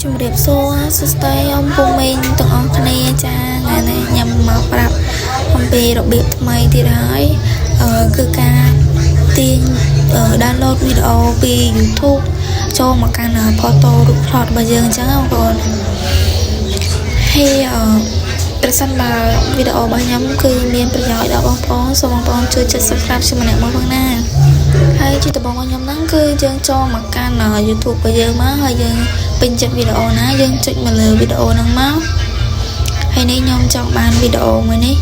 ជំរាបសួរសួស្តីôngពុំមេងទាំងអស់គ្នាចាថ្ងៃនេះញ៉ាំមកប្រាប់អំពីរបៀបថ្មីទៀតហើយគឺការទាញdownload វីដេអូពី YouTube ចូលមកកាន់ photo រូបថតរបស់យើងអញ្ចឹងបងប្អូនហើយប្រសិនបើវីដេអូរបស់ខ្ញុំគឺមានប្រយោជន៍ដល់បងប្អូនសូមបងប្អូនជួយចុច Subscribe ជាម្នាក់មកផងណាហើយជាដំបូងរបស់ខ្ញុំហ្នឹងគឺយើងចូលមកកាន់ YouTube របស់យើងមកហើយយើងពេញចិត្តវីដេអូណាយើងចុចមកលើវីដេអូហ្នឹងមកហើយនេះខ្ញុំចង់បានវីដេអូមួយនេះ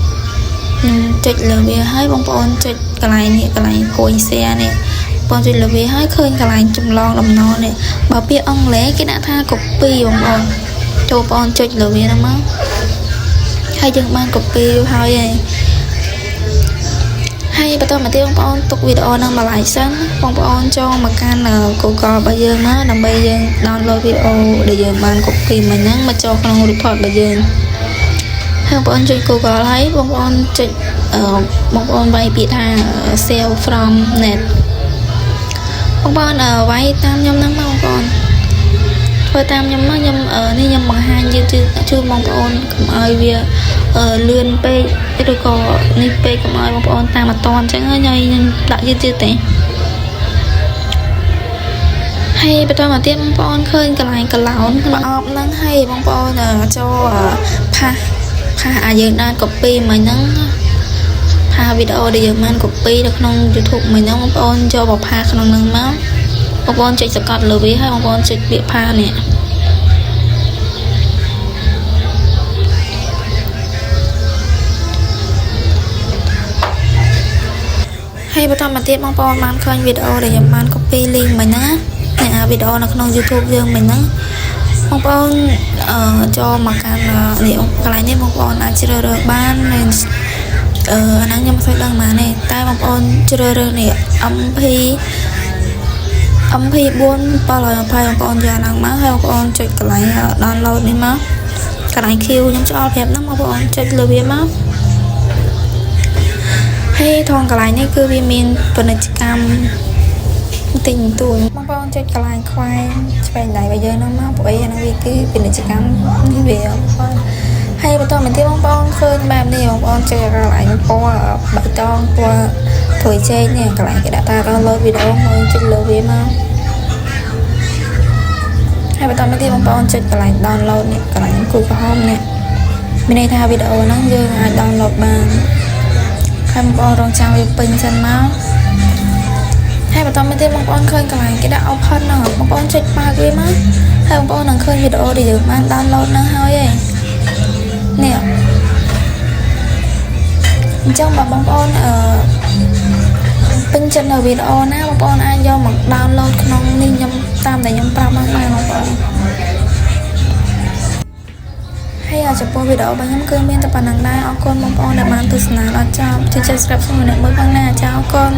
ខ្ញុំចុចលើវាហើយបងប្អូនចុចកន្លែងនេះកន្លែងព្រួយ share នេះបងចុចលើវាហើយឃើញកន្លែងចម្លងដំណរនេះបើពាក្យអង់គ្លេសគេដាក់ថា copy បងប្អូនចូលបងប្អូនចុចលើវាហ្នឹងមកហើយយើងបាន copy ហើយបន្តមកទៀតបងប្អូនទុកវីដេអូហ្នឹងមក like សិនបងប្អូនចូលមកកាន់ Google របស់យើងមកដើម្បីយើង download វីដេអូដែលយើងបាន copy មកហ្នឹងមកចូលក្នុង report របស់យើងហើយបងប្អូនចុច Google ហើយបងប្អូនចុចបងប្អូនវាយពាក្យថា save from net បងប្អូនវាយតាមខ្ញុំហ្នឹងមកបងប្អូនធ្វើតាមខ្ញុំមកខ្ញុំនេះខ្ញុំបង្ហាញយឺតជូនបងប្អូនកុំឲ្យវាលឿនពេកឬក៏នេះពេកកុំឲ្យបងប្អូនតាមអត់តាន់អញ្ចឹងហើយខ្ញុំដាក់យឺតទេហើយបន្តមកទៀតបងប្អូនឃើញកន្លែងកឡោនប្រអប់ហ្នឹងហើយបងប្អូនចូលផាសឲ្យយើងបាន copy មកហ្នឹងផាសវីដេអូដែលយើងបាន copy នៅក្នុង YouTube មួយហ្នឹងបងប្អូនចូលមកផាសក្នុងហ្នឹងមកបងប្អូនចុចសកត់លើវាហើយបងប្អូនចុចពាក្យផានេះហើយបន្តមកទៀតបងប្អូនបានឃើញវីដេអូដែលខ្ញុំបាន copy link មិញណាវីដេអូនៅក្នុង YouTube យើងមិញហ្នឹងបងប្អូនចូលមកកាន់នេះកន្លែងនេះបងប្អូនអាចជ្រើសរើសបានអាហ្នឹងខ្ញុំមិនសូវដឹងប៉ុន្មានទេតែបងប្អូនជ្រើសរើសនេះ MP4 720បងប្អូនយកឡើងមកហើយបងប្អូនចុចកន្លែង download នេះមកកន្លែង Q ខ្ញុំឆ្អល់ប្រាប់ហ្នឹងបងប្អូនចុចលើវាមកហើយថងកន្លែងនេះគឺវាមានពាណិជ្ជកម្មទិញទួញបងប្អូនចុចកន្លែងខ្វែងឆ្វេងដៃរបស់យើងហ្នឹងមកព្រោះអាហ្នឹងវាគឺពាណិជ្ជកម្មនេះវាបងប្អូនហើយបន្តមកទៀតបងប្អូនឃើញបែបនេះបងប្អូនចុចកន្លែងពណ៌បៃតងពណ៌ត្រួយចេកនេះកន្លែងគេដាក់ថា download វីដេអូមកចុចលើវាមកហើយបន្តមកទៀតបងប្អូនចុចកន្លែង download នេះកន្លែងគូក្រហមនេះមានន័យថាវីដេអូហ្នឹងយើងអាច download បានហើយបងប្អូនរងចាំវាពេញសិនមកហើយបន្តមកទៀតបងប្អូនឃើញកន្លែងគេដាក់ open ហ្នឹងបងប្អូនចុចបើកវាមកហើយបងប្អូននឹងឃើញវីដេអូដែលយើងបាន download ហ្នឹងហើយឯងនេះអញ្ចឹងបើបងប្អូនពេញចិត្តនៅវីដេអូណាបងប្អូនអាចយកមក download ក្នុងនេះខ្ញុំតាមដែលខ្ញុំប្រាប់មកបានបងប្អូនហើយចំពោះវីដេអូរបស់ខ្ញុំគឺមានតែប៉ុណ្្នឹងដែរអរគុណបងប្អូនដែលបានទស្សនាដល់ចប់ជួយ subscribe សម្រាប់អ្នកមើលផងណាចាអរគុណ